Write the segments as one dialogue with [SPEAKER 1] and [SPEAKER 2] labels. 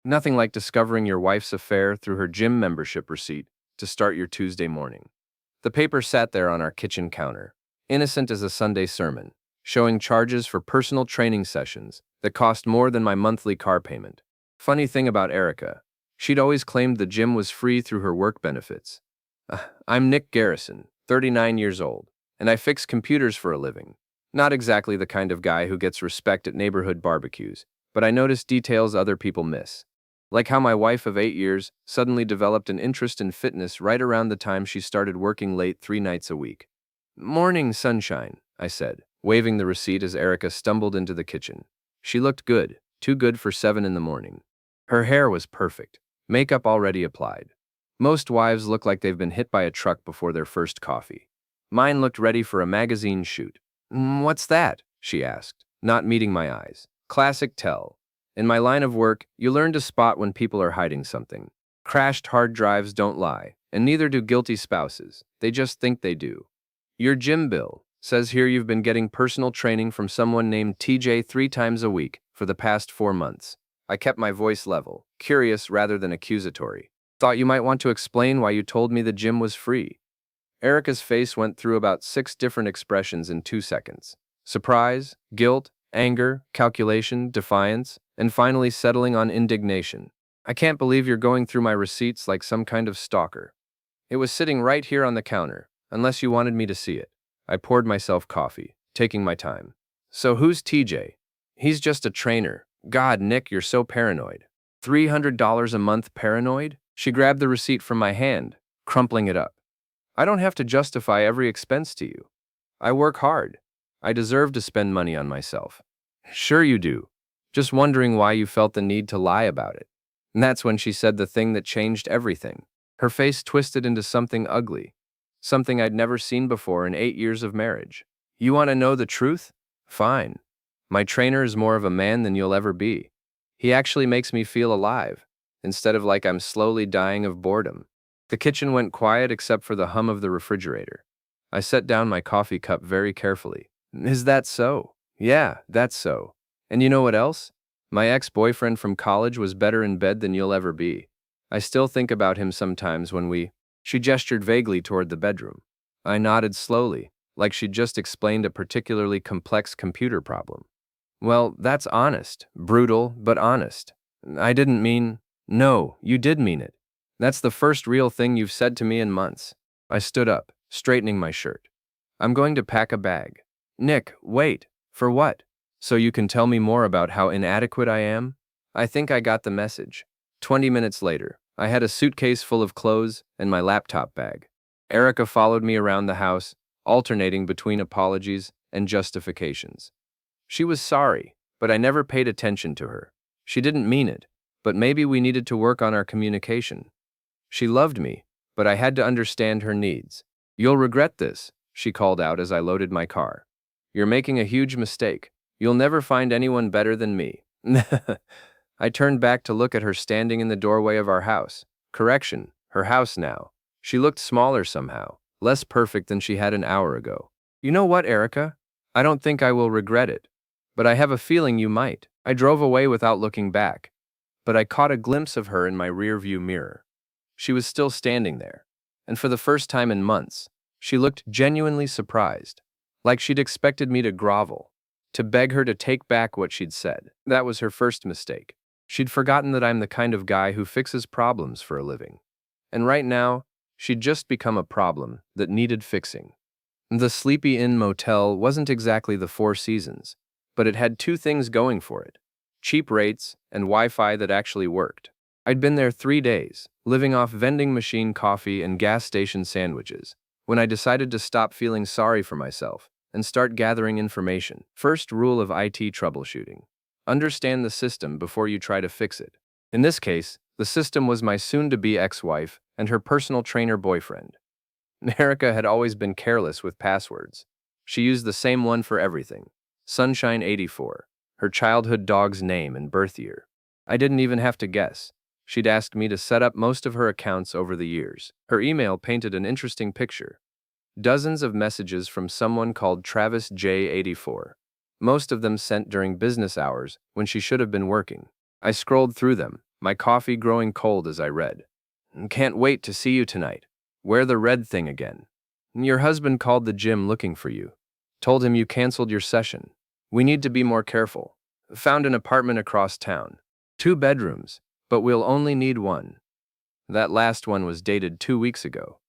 [SPEAKER 1] Nothing like discovering your wife's affair through her gym membership receipt to start your Tuesday morning. The paper sat there on our kitchen counter, innocent as a Sunday sermon, showing charges for personal training sessions that cost more than my monthly car payment. Funny thing about Erica, she'd always claimed the gym was free through her work benefits. I'm Nick Garrison, 39 years old, and I fix computers for a living. Not exactly the kind of guy who gets respect at neighborhood barbecues, but I notice details other people miss. Like how my wife of 8 years suddenly developed an interest in fitness right around the time she started working late 3 nights a week. Morning, sunshine, I said, waving the receipt as Erica stumbled into the kitchen. She looked good, too good for 7 in the morning. Her hair was perfect, makeup already applied. Most wives look like they've been hit by a truck before their first coffee. Mine looked ready for a magazine shoot. What's that?" she asked, not meeting my eyes. Classic tell. In my line of work, you learn to spot when people are hiding something. Crashed hard drives don't lie, and neither do guilty spouses. They just think they do. Your gym bill says here you've been getting personal training from someone named TJ 3 times a week for the past 4 months. I kept my voice level, curious rather than accusatory. Thought you might want to explain why you told me the gym was free. Erica's face went through about 6 different expressions in 2 seconds. Surprise, guilt, anger, calculation, defiance, and finally settling on indignation. I can't believe you're going through my receipts like some kind of stalker. It was sitting right here on the counter, unless you wanted me to see it. I poured myself coffee, taking my time. So who's TJ? He's just a trainer. God, Nick, you're so paranoid. $300 a month paranoid? She grabbed the receipt from my hand, crumpling it up. I don't have to justify every expense to you. I work hard. I deserve to spend money on myself. Sure you do. Just wondering why you felt the need to lie about it. And that's when she said the thing that changed everything. Her face twisted into something ugly. Something I'd never seen before in 8 years of marriage. You want to know the truth? Fine. My trainer is more of a man than you'll ever be. He actually makes me feel alive, instead of like I'm slowly dying of boredom. The kitchen went quiet except for the hum of the refrigerator. I set down my coffee cup very carefully. Is that so? Yeah, that's so. And you know what else? My ex-boyfriend from college was better in bed than you'll ever be. I still think about him sometimes when we... She gestured vaguely toward the bedroom. I nodded slowly, like she'd just explained a particularly complex computer problem. Well, that's honest. Brutal, but honest. I didn't mean... No, you did mean it. That's the first real thing you've said to me in months. I stood up, straightening my shirt. I'm going to pack a bag. Nick, wait. For what? So you can tell me more about how inadequate I am? I think I got the message. 20 minutes later, I had a suitcase full of clothes and my laptop bag. Erica followed me around the house, alternating between apologies and justifications. She was sorry, but I never paid attention to her. She didn't mean it, but maybe we needed to work on our communication. She loved me, but I had to understand her needs. You'll regret this, she called out as I loaded my car. You're making a huge mistake. You'll never find anyone better than me. I turned back to look at her standing in the doorway of our house. Correction, her house now. She looked smaller somehow, less perfect than she had an hour ago. You know what, Erica? I don't think I will regret it. But I have a feeling you might. I drove away without looking back. But I caught a glimpse of her in my rearview mirror. She was still standing there. And for the first time in months, she looked genuinely surprised. Like she'd expected me to grovel, to beg her to take back what she'd said. That was her first mistake. She'd forgotten that I'm the kind of guy who fixes problems for a living. And right now, she'd just become a problem that needed fixing. The Sleepy Inn motel wasn't exactly the Four Seasons, but it had 2 things going for it: cheap rates and Wi-Fi that actually worked. I'd been there 3 days, living off vending machine coffee and gas station sandwiches, when I decided to stop feeling sorry for myself and start gathering information. First rule of IT troubleshooting: understand the system before you try to fix it. In this case, the system was my soon-to-be ex-wife and her personal trainer boyfriend. Erica had always been careless with passwords. She used the same one for everything: Sunshine84, her childhood dog's name and birth year. I didn't even have to guess. She'd asked me to set up most of her accounts over the years. Her email painted an interesting picture. Dozens of messages from someone called Travis J84. Most of them sent during business hours when she should have been working. I scrolled through them, my coffee growing cold as I read. Can't wait to see you tonight. Wear the red thing again. Your husband called the gym looking for you. Told him you canceled your session. We need to be more careful. Found an apartment across town. 2 bedrooms, but we'll only need 1. That last one was dated 2 weeks ago.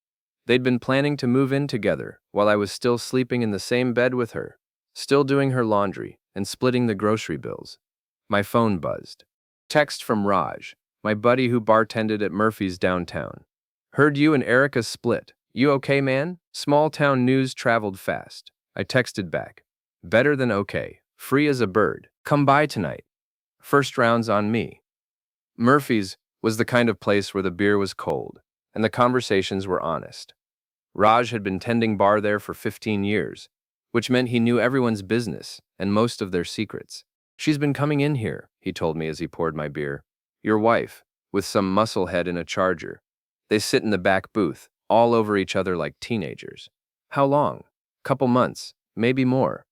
[SPEAKER 1] They'd been planning to move in together while I was still sleeping in the same bed with her, still doing her laundry and splitting the grocery bills. My phone buzzed. Text from Raj, my buddy who bartended at Murphy's downtown. Heard you and Erica split. You okay, man? Small town news traveled fast. I texted back. Better than okay. Free as a bird. Come by tonight. First round's on me. Murphy's was the kind of place where the beer was cold and the conversations were honest. Raj had been tending bar there for 15 years, which meant he knew everyone's business and most of their secrets. She's been coming in here, he told me as he poured my beer. Your wife, with some musclehead in a Charger. They sit in the back booth, all over each other like teenagers. How long? Couple months, maybe more.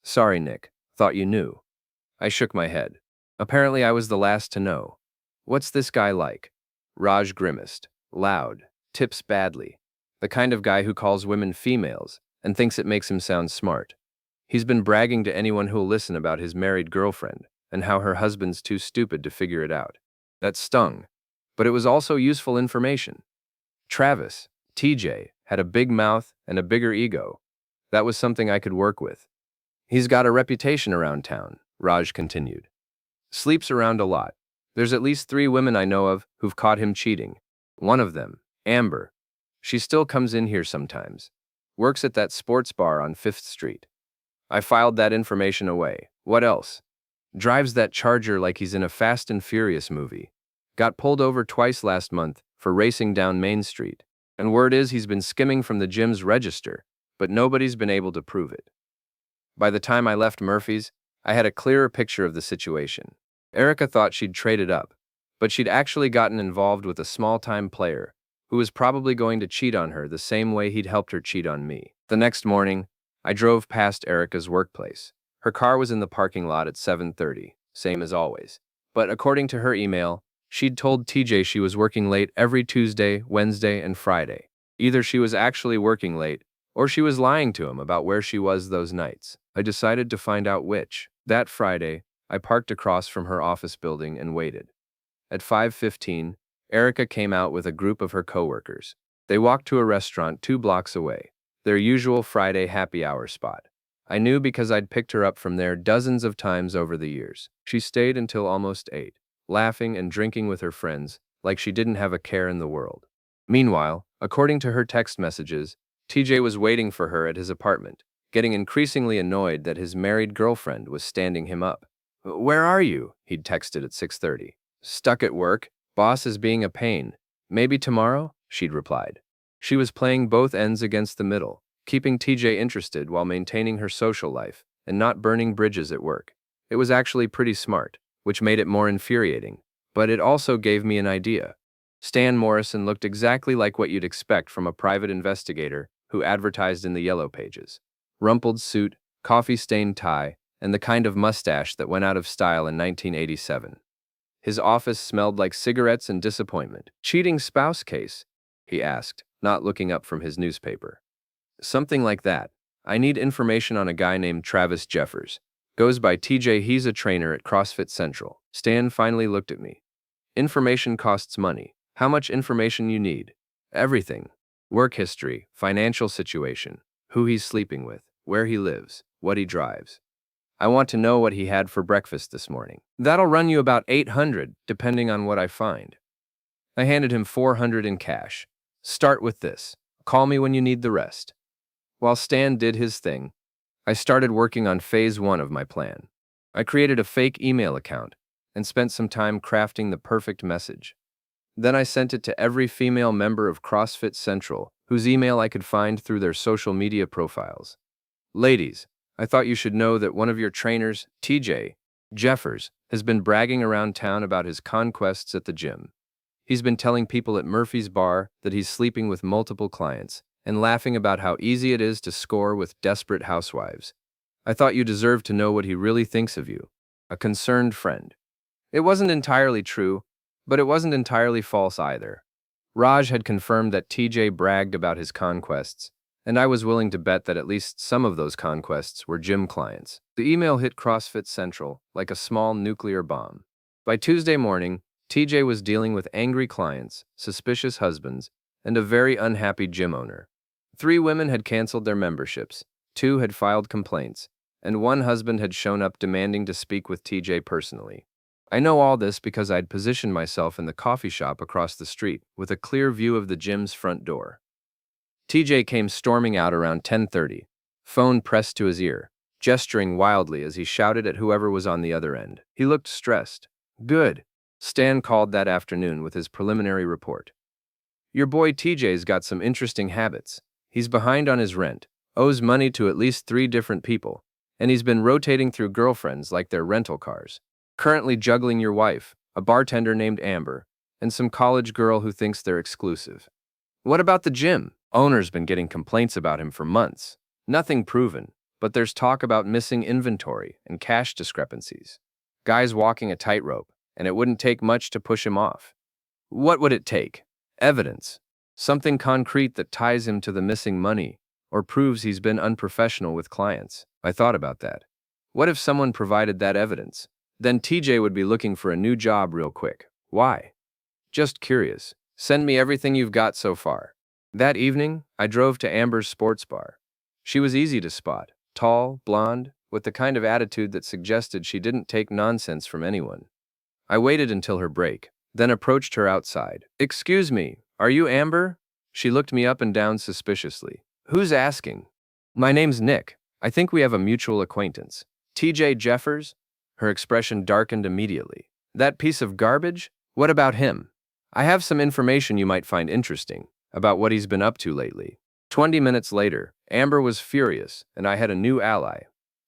[SPEAKER 1] Sorry, Nick. Thought you knew. I shook my head. Apparently I was the last to know. What's this guy like? Raj grimaced. Loud. Tips badly. The kind of guy who calls women females and thinks it makes him sound smart. He's been bragging to anyone who'll listen about his married girlfriend and how her husband's too stupid to figure it out. That stung. But it was also useful information. Travis, TJ, had a big mouth and a bigger ego. That was something I could work with. He's got a reputation around town, Raj continued. Sleeps around a lot. There's at least 3 women I know of who've caught him cheating. One of them, Amber. She still comes in here sometimes. Works at that sports bar on 5th Street. I filed that information away. What else? Drives that Charger like he's in a Fast and Furious movie. Got pulled over twice last month for racing down Main Street. And word is he's been skimming from the gym's register, but nobody's been able to prove it. By the time I left Murphy's, I had a clearer picture of the situation. Erica thought she'd traded up, but she'd actually gotten involved with a small-time player who was probably going to cheat on her the same way he'd helped her cheat on me. The next morning, I drove past Erica's workplace. Her car was in the parking lot at 7:30, same as always. But according to her email, she'd told TJ she was working late every Tuesday, Wednesday, and Friday. Either she was actually working late, or she was lying to him about where she was those nights. I decided to find out which. That Friday, I parked across from her office building and waited. At 5:15, Erica came out with a group of her coworkers. They walked to a restaurant 2 blocks away, their usual Friday happy hour spot. I knew because I'd picked her up from there dozens of times over the years. She stayed until almost 8, laughing and drinking with her friends like she didn't have a care in the world. Meanwhile, according to her text messages, TJ was waiting for her at his apartment, getting increasingly annoyed that his married girlfriend was standing him up. Where are you? He'd texted at 6:30. Stuck at work. Boss is being a pain. Maybe tomorrow? She'd replied. She was playing both ends against the middle, keeping TJ interested while maintaining her social life and not burning bridges at work. It was actually pretty smart, which made it more infuriating, but it also gave me an idea. Stan Morrison looked exactly like what you'd expect from a private investigator who advertised in the Yellow Pages. Rumpled suit, coffee-stained tie, and the kind of mustache that went out of style in 1987. His office smelled like cigarettes and disappointment. Cheating spouse case? He asked, not looking up from his newspaper. Something like that. I need information on a guy named Travis Jeffers. Goes by TJ, he's a trainer at CrossFit Central. Stan finally looked at me. Information costs money. How much information you need? Everything. Work history, financial situation, who he's sleeping with, where he lives, what he drives. I want to know what he had for breakfast this morning. That'll run you about $800, depending on what I find. I handed him $400 in cash. Start with this. Call me when you need the rest. While Stan did his thing, I started working on phase 1 of my plan. I created a fake email account and spent some time crafting the perfect message. Then I sent it to every female member of CrossFit Central whose email I could find through their social media profiles. Ladies, I thought you should know that one of your trainers, TJ Jeffers, has been bragging around town about his conquests at the gym. He's been telling people at Murphy's bar that he's sleeping with multiple clients and laughing about how easy it is to score with desperate housewives. I thought you deserved to know what he really thinks of you. A concerned friend. It wasn't entirely true, But it wasn't entirely false either. Raj had confirmed that TJ bragged about his conquests, and I was willing to bet that at least some of those conquests were gym clients. The email hit CrossFit Central like a small nuclear bomb. By Tuesday morning, TJ was dealing with angry clients, suspicious husbands, and a very unhappy gym owner. 3 women had canceled their memberships, 2 had filed complaints, and 1 husband had shown up demanding to speak with TJ personally. I know all this because I'd positioned myself in the coffee shop across the street with a clear view of the gym's front door. TJ came storming out around 10:30, phone pressed to his ear, gesturing wildly as he shouted at whoever was on the other end. He looked stressed. "Good." Stan called that afternoon with his preliminary report. "Your boy TJ's got some interesting habits. He's behind on his rent, owes money to at least 3 different people, and he's been rotating through girlfriends like they're rental cars. Currently juggling your wife, a bartender named Amber, and some college girl who thinks they're exclusive." "What about the gym?" "Owner's been getting complaints about him for months. Nothing proven, but there's talk about missing inventory and cash discrepancies. Guy's walking a tightrope, and it wouldn't take much to push him off." "What would it take?" "Evidence. Something concrete that ties him to the missing money or proves he's been unprofessional with clients." I thought about that. What if someone provided that evidence? Then TJ would be looking for a new job real quick. Why? "Just curious. Send me everything you've got so far." That evening, I drove to Amber's sports bar. She was easy to spot, tall, blonde, with the kind of attitude that suggested she didn't take nonsense from anyone. I waited until her break, then approached her outside. "Excuse me, are you Amber?" She looked me up and down suspiciously. "Who's asking?" "My name's Nick. I think we have a mutual acquaintance." "TJ Jeffers?" Her expression darkened immediately. "That piece of garbage? What about him?" "I have some information you might find interesting about what he's been up to lately." 20 minutes later, Amber was furious, and I had a new ally.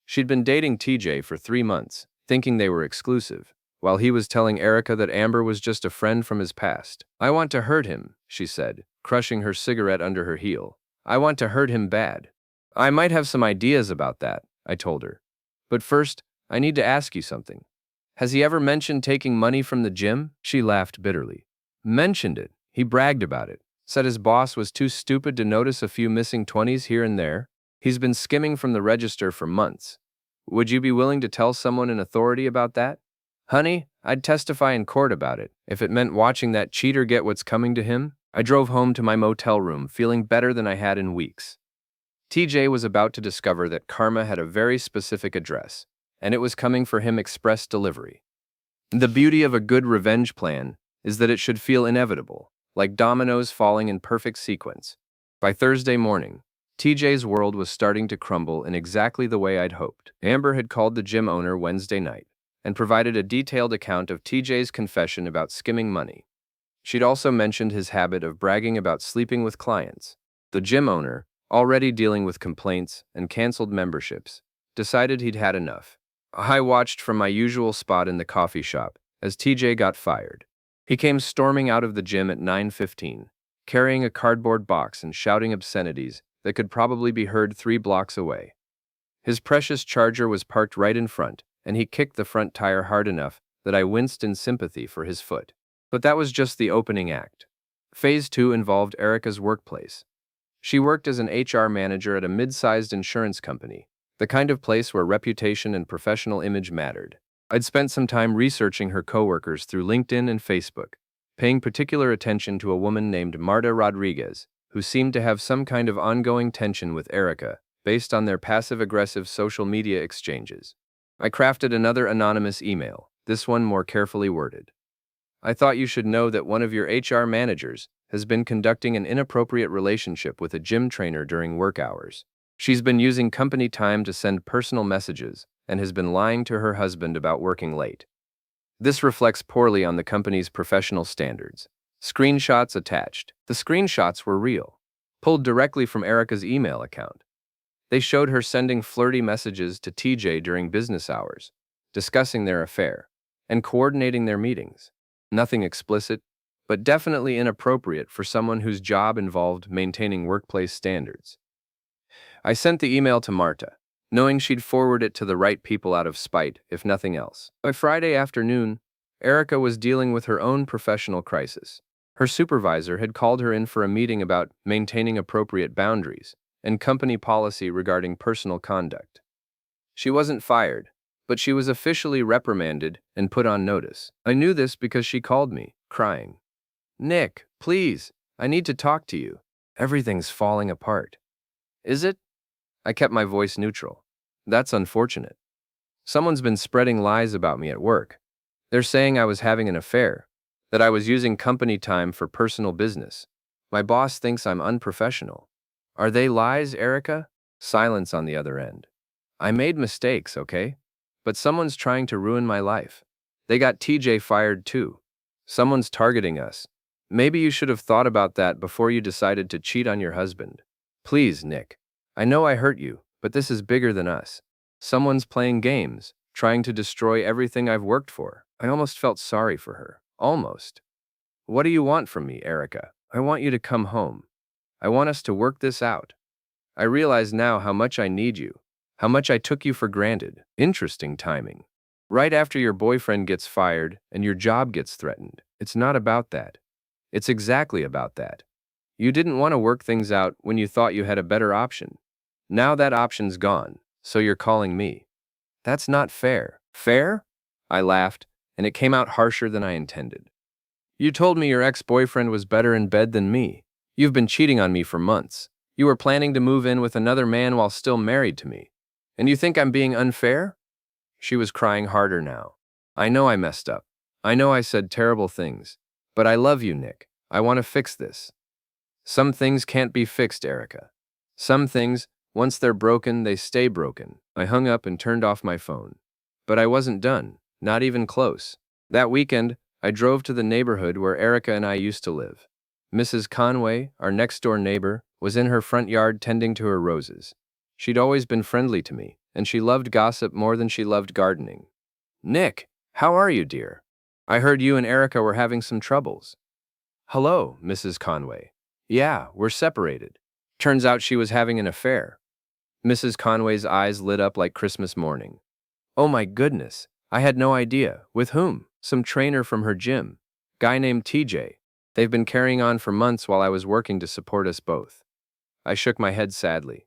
[SPEAKER 1] She'd been dating TJ for 3 months, thinking they were exclusive, while he was telling Erica that Amber was just a friend from his past. "I want to hurt him," she said, crushing her cigarette under her heel. "I want to hurt him bad." "I might have some ideas about that," I told her. "But first, I need to ask you something. Has he ever mentioned taking money from the gym?" She laughed bitterly. "Mentioned it. He bragged about it. Said his boss was too stupid to notice a few missing 20s here and there. He's been skimming from the register for months. Would you be willing to tell someone in authority about that?" "Honey, I'd testify in court about it, if it meant watching that cheater get what's coming to him." I drove home to my motel room feeling better than I had in weeks. TJ was about to discover that karma had a very specific address, and it was coming for him express delivery. The beauty of a good revenge plan is that it should feel inevitable, like dominoes falling in perfect sequence. By Thursday morning, TJ's world was starting to crumble in exactly the way I'd hoped. Amber had called the gym owner Wednesday night and provided a detailed account of TJ's confession about skimming money. She'd also mentioned his habit of bragging about sleeping with clients. The gym owner, already dealing with complaints and canceled memberships, decided he'd had enough. I watched from my usual spot in the coffee shop as TJ got fired. He came storming out of the gym at 9:15, carrying a cardboard box and shouting obscenities that could probably be heard 3 blocks away. His precious Charger was parked right in front, and he kicked the front tire hard enough that I winced in sympathy for his foot. But that was just the opening act. Phase 2 involved Erica's workplace. She worked as an HR manager at a mid-sized insurance company, the kind of place where reputation and professional image mattered. I'd spent some time researching her coworkers through LinkedIn and Facebook, paying particular attention to a woman named Marta Rodriguez, who seemed to have some kind of ongoing tension with Erica based on their passive-aggressive social media exchanges. I crafted another anonymous email, this one more carefully worded. "I thought you should know that one of your HR managers has been conducting an inappropriate relationship with a gym trainer during work hours. She's been using company time to send personal messages and has been lying to her husband about working late. This reflects poorly on the company's professional standards." Screenshots attached. The screenshots were real, pulled directly from Erica's email account. They showed her sending flirty messages to TJ during business hours, discussing their affair, and coordinating their meetings. Nothing explicit, but definitely inappropriate for someone whose job involved maintaining workplace standards. I sent the email to Marta, knowing she'd forward it to the right people out of spite, if nothing else. By Friday afternoon, Erica was dealing with her own professional crisis. Her supervisor had called her in for a meeting about maintaining appropriate boundaries and company policy regarding personal conduct. She wasn't fired, but she was officially reprimanded and put on notice. I knew this because she called me, crying. Nick, please, I need to talk to you. Everything's falling apart. Is it? I kept my voice neutral. That's unfortunate. Someone's been spreading lies about me at work. They're saying I was having an affair, that I was using company time for personal business. My boss thinks I'm unprofessional. Are they lies, Erica? Silence on the other end. I made mistakes, okay? But someone's trying to ruin my life. They got TJ fired too. Someone's targeting us. Maybe you should have thought about that before you decided to cheat on your husband. Please, Nick. I know I hurt you, but this is bigger than us. Someone's playing games, trying to destroy everything I've worked for. I almost felt sorry for her. Almost. What do you want from me, Erica? I want you to come home. I want us to work this out. I realize now how much I need you, how much I took you for granted. Interesting timing. Right after your boyfriend gets fired and your job gets threatened. It's not about that. It's exactly about that. You didn't want to work things out when you thought you had a better option. Now that option's gone, so you're calling me. That's not fair. Fair? I laughed, and it came out harsher than I intended. You told me your ex-boyfriend was better in bed than me. You've been cheating on me for months. You were planning to move in with another man while still married to me. And you think I'm being unfair? She was crying harder now. I know I messed up. I know I said terrible things. But I love you, Nick. I want to fix this. Some things can't be fixed, Erica. Some things, once they're broken, they stay broken. I hung up and turned off my phone. But I wasn't done, not even close. That weekend, I drove to the neighborhood where Erica and I used to live. Mrs. Conway, our next-door neighbor, was in her front yard tending to her roses. She'd always been friendly to me, and she loved gossip more than she loved gardening. Nick, how are you, dear? I heard you and Erica were having some troubles. Hello, Mrs. Conway. Yeah, we're separated. Turns out she was having an affair. Mrs. Conway's eyes lit up like Christmas morning. Oh my goodness, I had no idea. With whom? Some trainer from her gym. Guy named TJ. They've been carrying on for months while I was working to support us both. I shook my head sadly.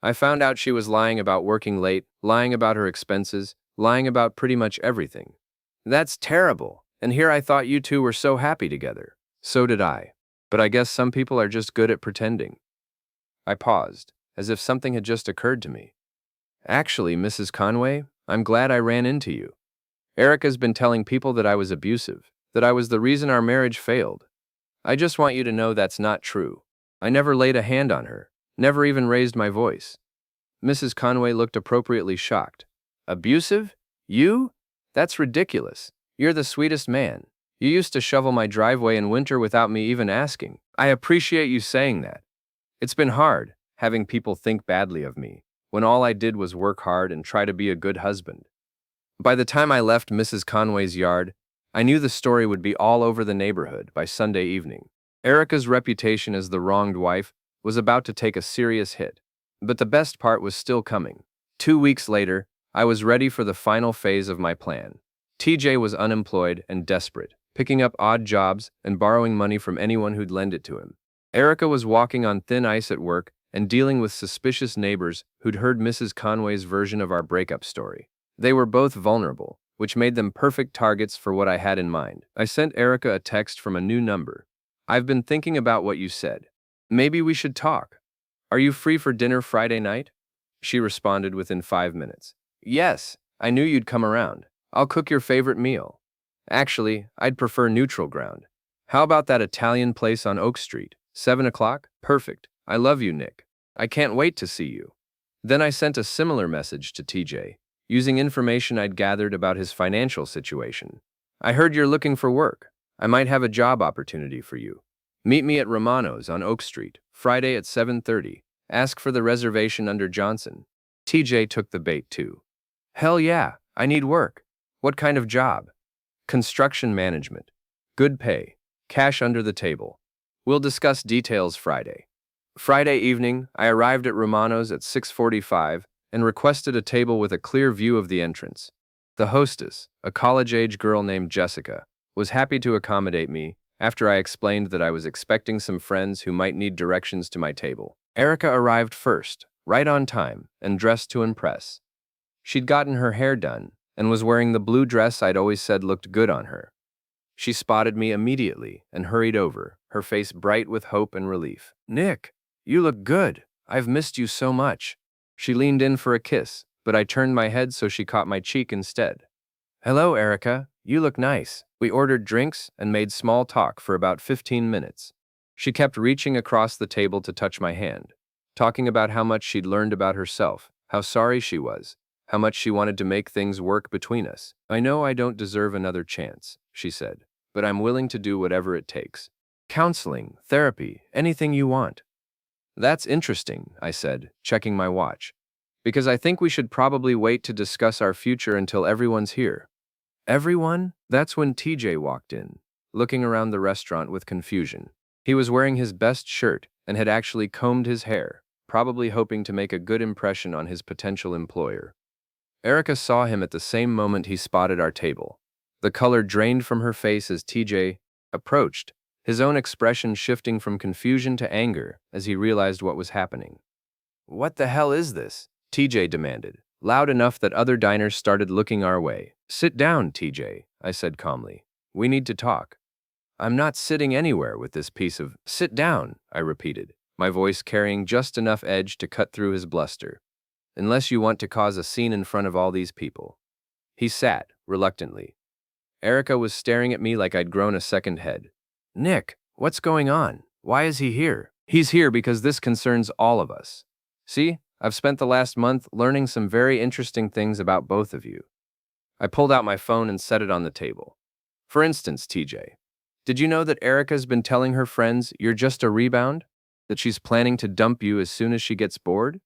[SPEAKER 1] I found out she was lying about working late, lying about her expenses, lying about pretty much everything. That's terrible, and here I thought you two were so happy together. So did I. But I guess some people are just good at pretending. I paused, as if something had just occurred to me. Actually, Mrs. Conway, I'm glad I ran into you. Erica's been telling people that I was abusive, that I was the reason our marriage failed. I just want you to know that's not true. I never laid a hand on her, never even raised my voice. Mrs. Conway looked appropriately shocked. Abusive? You? That's ridiculous. You're the sweetest man. You used to shovel my driveway in winter without me even asking. I appreciate you saying that. It's been hard, having people think badly of me, when all I did was work hard and try to be a good husband. By the time I left Mrs. Conway's yard, I knew the story would be all over the neighborhood by Sunday evening. Erica's reputation as the wronged wife was about to take a serious hit. But the best part was still coming. 2 weeks later, I was ready for the final phase of my plan. TJ was unemployed and desperate, picking up odd jobs and borrowing money from anyone who'd lend it to him. Erica was walking on thin ice at work and dealing with suspicious neighbors who'd heard Mrs. Conway's version of our breakup story. They were both vulnerable, which made them perfect targets for what I had in mind. I sent Erica a text from a new number. I've been thinking about what you said. Maybe we should talk. Are you free for dinner Friday night? She responded within 5 minutes. Yes, I knew you'd come around. I'll cook your favorite meal. Actually, I'd prefer neutral ground. How about that Italian place on Oak Street? 7 o'clock? Perfect. I love you, Nick. I can't wait to see you. Then I sent a similar message to TJ, using information I'd gathered about his financial situation. I heard you're looking for work. I might have a job opportunity for you. Meet me at Romano's on Oak Street, Friday at 7:30. Ask for the reservation under Johnson. TJ took the bait too. Hell yeah, I need work. What kind of job? Construction management. Good pay. Cash under the table. We'll discuss details Friday. Friday evening, I arrived at Romano's at 6:45 and requested a table with a clear view of the entrance. The hostess, a college-age girl named Jessica, was happy to accommodate me after I explained that I was expecting some friends who might need directions to my table. Erica arrived first, right on time, and dressed to impress. She'd gotten her hair done and was wearing the blue dress I'd always said looked good on her. She spotted me immediately and hurried over, her face bright with hope and relief. "Nick, you look good. I've missed you so much." She leaned in for a kiss, but I turned my head so she caught my cheek instead. "Hello, Erica. You look nice." We ordered drinks and made small talk for about 15 minutes. She kept reaching across the table to touch my hand, talking about how much she'd learned about herself, how sorry she was, how much she wanted to make things work between us. "I know I don't deserve another chance," she said, "but I'm willing to do whatever it takes. Counseling, therapy, anything you want." "That's interesting," I said, checking my watch, "because I think we should probably wait to discuss our future until everyone's here." "Everyone?" That's when TJ walked in, looking around the restaurant with confusion. He was wearing his best shirt and had actually combed his hair, probably hoping to make a good impression on his potential employer. Erica saw him at the same moment he spotted our table. The color drained from her face as TJ approached, his own expression shifting from confusion to anger as he realized what was happening. "What the hell is this?" TJ demanded, loud enough that other diners started looking our way. "Sit down, TJ," I said calmly. "We need to talk." "I'm not sitting anywhere with this piece of—" "Sit down," I repeated, my voice carrying just enough edge to cut through his bluster. "Unless you want to cause a scene in front of all these people." He sat, reluctantly. Erica was staring at me like I'd grown a second head. "Nick, what's going on? Why is he here?" "He's here because this concerns all of us. See, I've spent the last month learning some very interesting things about both of you." I pulled out my phone and set it on the table. "For instance, TJ, did you know that Erica's been telling her friends you're just a rebound? That she's planning to dump you as soon as she gets bored?"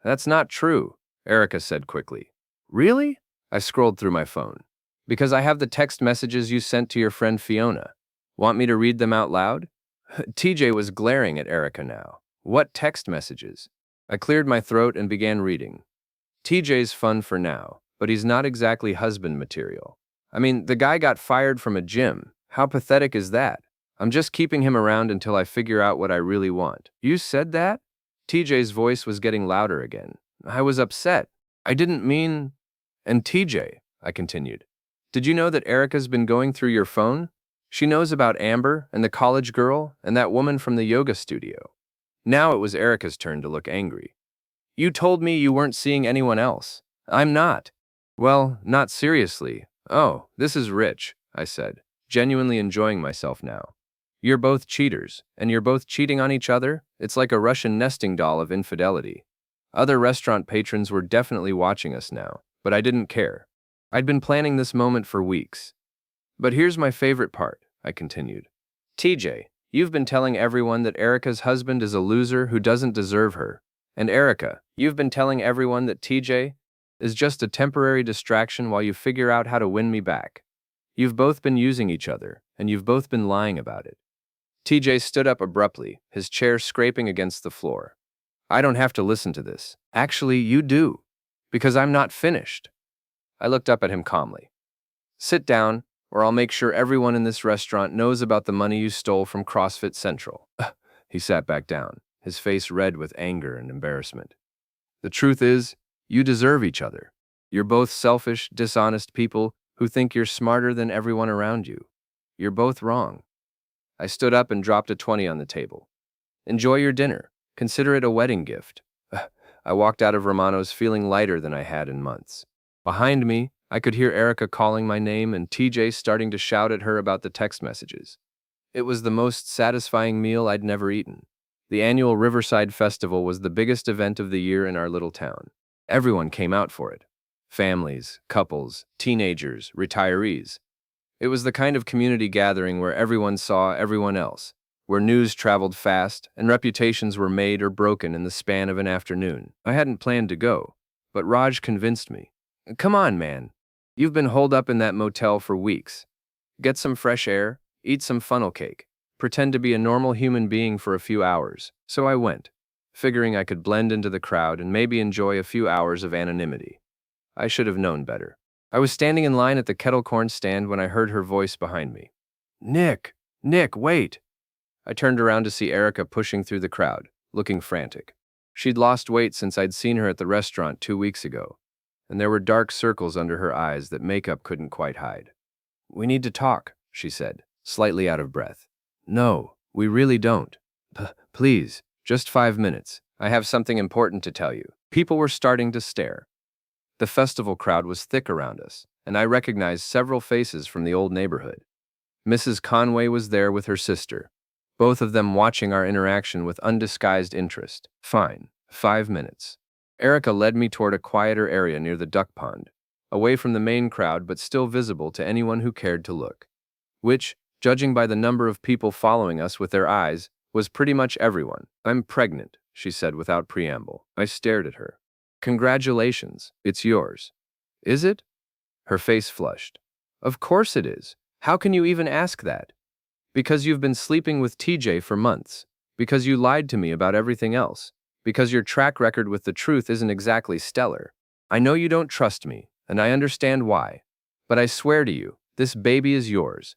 [SPEAKER 1] "That's not true," Erica said quickly. "Really?" I scrolled through my phone. "Because I have the text messages you sent to your friend Fiona. Want me to read them out loud?" TJ was glaring at Erica now. "What text messages?" I cleared my throat and began reading. "TJ's fun for now, but he's not exactly husband material. I mean, the guy got fired from a gym. How pathetic is that? I'm just keeping him around until I figure out what I really want." "You said that?" TJ's voice was getting louder again. "I was upset. I didn't mean—" "And TJ," I continued, "did you know that Erica's been going through your phone? She knows about Amber and the college girl and that woman from the yoga studio." Now it was Erica's turn to look angry. "You told me you weren't seeing anyone else." "I'm not." "Well, not seriously." "Oh, this is rich," I said, genuinely enjoying myself now. "You're both cheaters, and you're both cheating on each other? It's like a Russian nesting doll of infidelity." Other restaurant patrons were definitely watching us now, but I didn't care. I'd been planning this moment for weeks. "But here's my favorite part," I continued. "TJ, you've been telling everyone that Erica's husband is a loser who doesn't deserve her. And Erica, you've been telling everyone that TJ is just a temporary distraction while you figure out how to win me back. You've both been using each other, and you've both been lying about it." TJ stood up abruptly, his chair scraping against the floor. "I don't have to listen to this." "Actually, you do, because I'm not finished." I looked up at him calmly. "Sit down, or I'll make sure everyone in this restaurant knows about the money you stole from CrossFit Central." He sat back down, his face red with anger and embarrassment. "The truth is, you deserve each other. You're both selfish, dishonest people who think you're smarter than everyone around you. You're both wrong." I stood up and dropped a 20 on the table. "Enjoy your dinner. Consider it a wedding gift." I walked out of Romano's feeling lighter than I had in months. Behind me, I could hear Erica calling my name and TJ starting to shout at her about the text messages. It was the most satisfying meal I'd never eaten. The annual Riverside Festival was the biggest event of the year in our little town. Everyone came out for it. Families, couples, teenagers, retirees. It was the kind of community gathering where everyone saw everyone else, where news traveled fast and reputations were made or broken in the span of an afternoon. I hadn't planned to go, but Raj convinced me. "Come on, man. You've been holed up in that motel for weeks. Get some fresh air, eat some funnel cake, pretend to be a normal human being for a few hours." So I went, figuring I could blend into the crowd and maybe enjoy a few hours of anonymity. I should have known better. I was standing in line at the kettle corn stand when I heard her voice behind me. Nick! Nick, wait! I turned around to see Erica pushing through the crowd, looking frantic. She'd lost weight since I'd seen her at the restaurant 2 weeks ago, and there were dark circles under her eyes that makeup couldn't quite hide. We need to talk, she said, slightly out of breath. No, we really don't. Please, just 5 minutes. I have something important to tell you. People were starting to stare. The festival crowd was thick around us, and I recognized several faces from the old neighborhood. Mrs. Conway was there with her sister, both of them watching our interaction with undisguised interest. Fine, 5 minutes. Erica led me toward a quieter area near the duck pond, away from the main crowd but still visible to anyone who cared to look. Which, judging by the number of people following us with their eyes, was pretty much everyone. I'm pregnant, she said without preamble. I stared at her. Congratulations, it's yours. Is it? Her face flushed. Of course it is. How can you even ask that? Because you've been sleeping with TJ for months. Because you lied to me about everything else. Because your track record with the truth isn't exactly stellar. I know you don't trust me, and I understand why. But I swear to you, this baby is yours.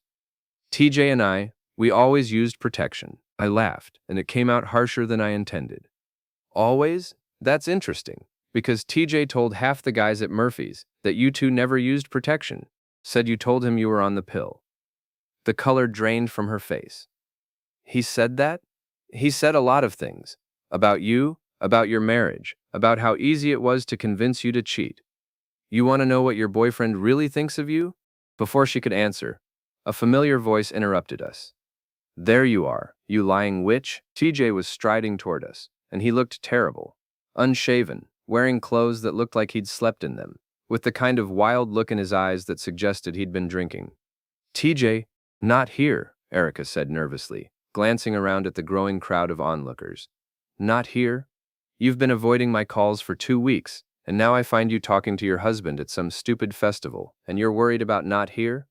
[SPEAKER 1] TJ and I, we always used protection. I laughed, and it came out harsher than I intended. Always? That's interesting, because TJ told half the guys at Murphy's that you two never used protection. Said you told him you were on the pill. The color drained from her face. He said that? He said a lot of things. About you, about your marriage, about how easy it was to convince you to cheat. You want to know what your boyfriend really thinks of you? Before she could answer, a familiar voice interrupted us. There you are, you lying witch. TJ was striding toward us, and he looked terrible. Unshaven, wearing clothes that looked like he'd slept in them, with the kind of wild look in his eyes that suggested he'd been drinking. TJ, not here, Erica said nervously, glancing around at the growing crowd of onlookers. Not here? You've been avoiding my calls for 2 weeks, and now I find you talking to your husband at some stupid festival, and you're worried about not here?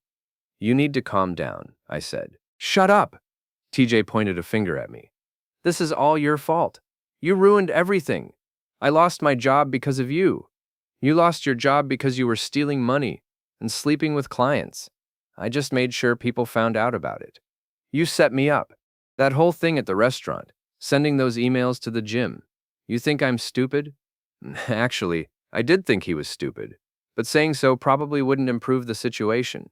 [SPEAKER 1] You need to calm down, I said. Shut up! TJ pointed a finger at me. This is all your fault. You ruined everything. I lost my job because of you. You lost your job because you were stealing money and sleeping with clients. I just made sure people found out about it. You set me up. That whole thing at the restaurant, sending those emails to the gym. You think I'm stupid? Actually, I did think he was stupid, but saying so probably wouldn't improve the situation.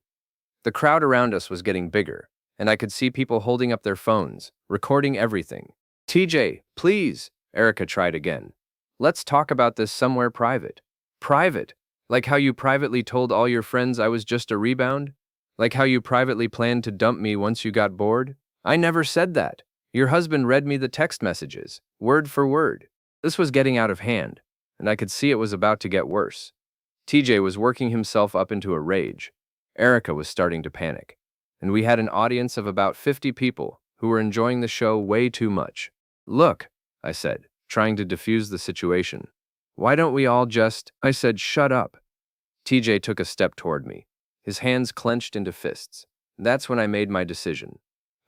[SPEAKER 1] The crowd around us was getting bigger, and I could see people holding up their phones, recording everything. TJ, please, Erica tried again. Let's talk about this somewhere private. Private? Like how you privately told all your friends I was just a rebound? Like how you privately planned to dump me once you got bored? I never said that. Your husband read me the text messages, word for word. This was getting out of hand, and I could see it was about to get worse. TJ was working himself up into a rage. Erica was starting to panic, and we had an audience of about 50 people who were enjoying the show way too much. Look, I said, trying to defuse the situation. Why don't we all just... I said, shut up. TJ took a step toward me, his hands clenched into fists. That's when I made my decision.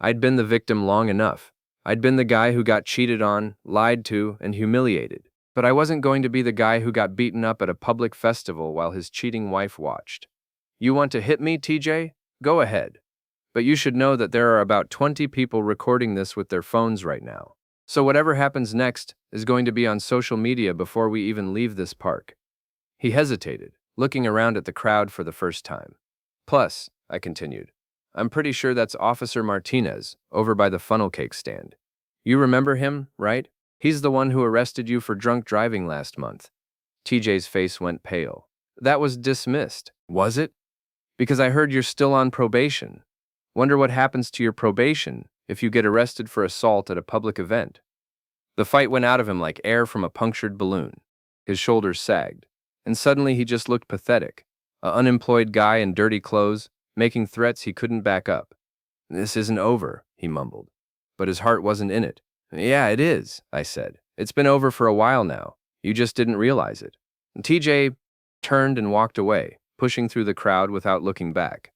[SPEAKER 1] I'd been the victim long enough. I'd been the guy who got cheated on, lied to, and humiliated. But I wasn't going to be the guy who got beaten up at a public festival while his cheating wife watched. You want to hit me, TJ? Go ahead. But you should know that there are about 20 people recording this with their phones right now. So whatever happens next is going to be on social media before we even leave this park. He hesitated, looking around at the crowd for the first time. Plus, I continued, I'm pretty sure that's Officer Martinez, over by the funnel cake stand. You remember him, right? He's the one who arrested you for drunk driving last month. TJ's face went pale. That was dismissed, was it? Because I heard you're still on probation. Wonder what happens to your probation if you get arrested for assault at a public event. The fight went out of him like air from a punctured balloon. His shoulders sagged, and suddenly he just looked pathetic. An unemployed guy in dirty clothes, making threats he couldn't back up. This isn't over, he mumbled. But his heart wasn't in it. Yeah, it is, I said. It's been over for a while now. You just didn't realize it. And TJ turned and walked away, pushing through the crowd without looking back.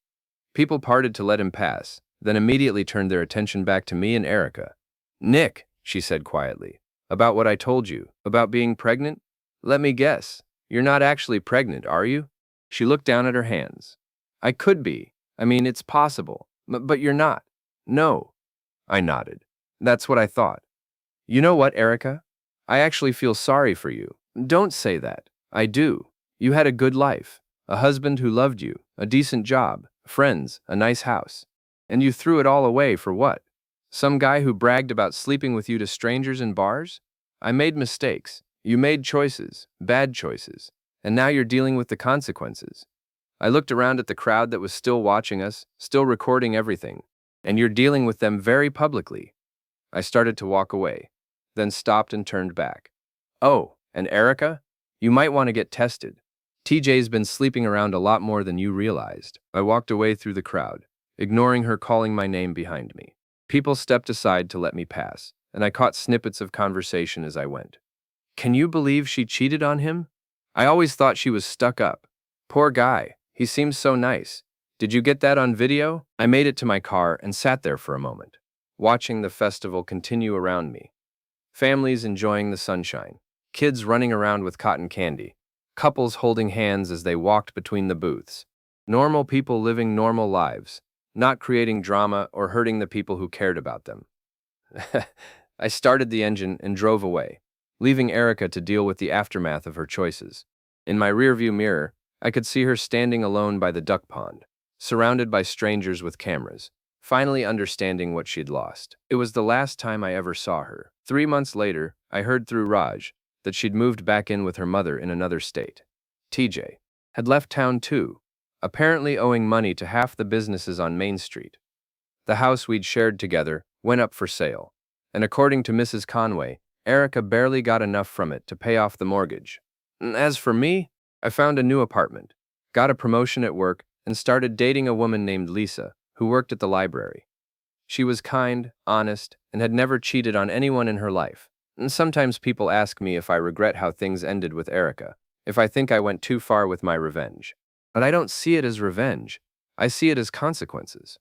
[SPEAKER 1] People parted to let him pass, then immediately turned their attention back to me and Erica. Nick, she said quietly, about what I told you, about being pregnant? Let me guess. You're not actually pregnant, are you? She looked down at her hands. I could be. I mean, it's possible. But you're not. No. I nodded. That's what I thought. You know what, Erica? I actually feel sorry for you. Don't say that. I do. You had a good life. A husband who loved you, a decent job, friends, a nice house. And you threw it all away for what? Some guy who bragged about sleeping with you to strangers in bars? I made mistakes. You made choices, bad choices. And now you're dealing with the consequences. I looked around at the crowd that was still watching us, still recording everything. And you're dealing with them very publicly. I started to walk away, then stopped and turned back. Oh, and Erica? You might want to get tested. TJ's been sleeping around a lot more than you realized. I walked away through the crowd, ignoring her calling my name behind me. People stepped aside to let me pass, and I caught snippets of conversation as I went. Can you believe she cheated on him? I always thought she was stuck up. Poor guy, he seems so nice. Did you get that on video? I made it to my car and sat there for a moment, watching the festival continue around me. Families enjoying the sunshine, kids running around with cotton candy, couples holding hands as they walked between the booths. Normal people living normal lives, not creating drama or hurting the people who cared about them. I started the engine and drove away, leaving Erica to deal with the aftermath of her choices. In my rearview mirror, I could see her standing alone by the duck pond, surrounded by strangers with cameras, finally understanding what she'd lost. It was the last time I ever saw her. 3 months later, I heard through Raj that she'd moved back in with her mother in another state. TJ had left town too, apparently owing money to half the businesses on Main Street. The house we'd shared together went up for sale, and according to Mrs. Conway, Erica barely got enough from it to pay off the mortgage. As for me, I found a new apartment, got a promotion at work, and started dating a woman named Lisa, who worked at the library. She was kind, honest, and had never cheated on anyone in her life. And sometimes people ask me if I regret how things ended with Erica, if I think I went too far with my revenge. But I don't see it as revenge. I see it as consequences.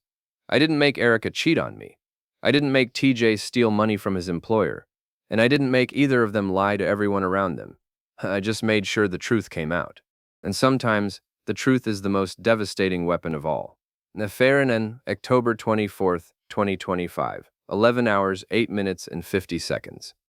[SPEAKER 1] I didn't make Erica cheat on me. I didn't make TJ steal money from his employer. And I didn't make either of them lie to everyone around them. I just made sure the truth came out. And sometimes, the truth is the most devastating weapon of all. Neferinen, October 24th, 2025, 11 hours, 8 minutes, and 50 seconds.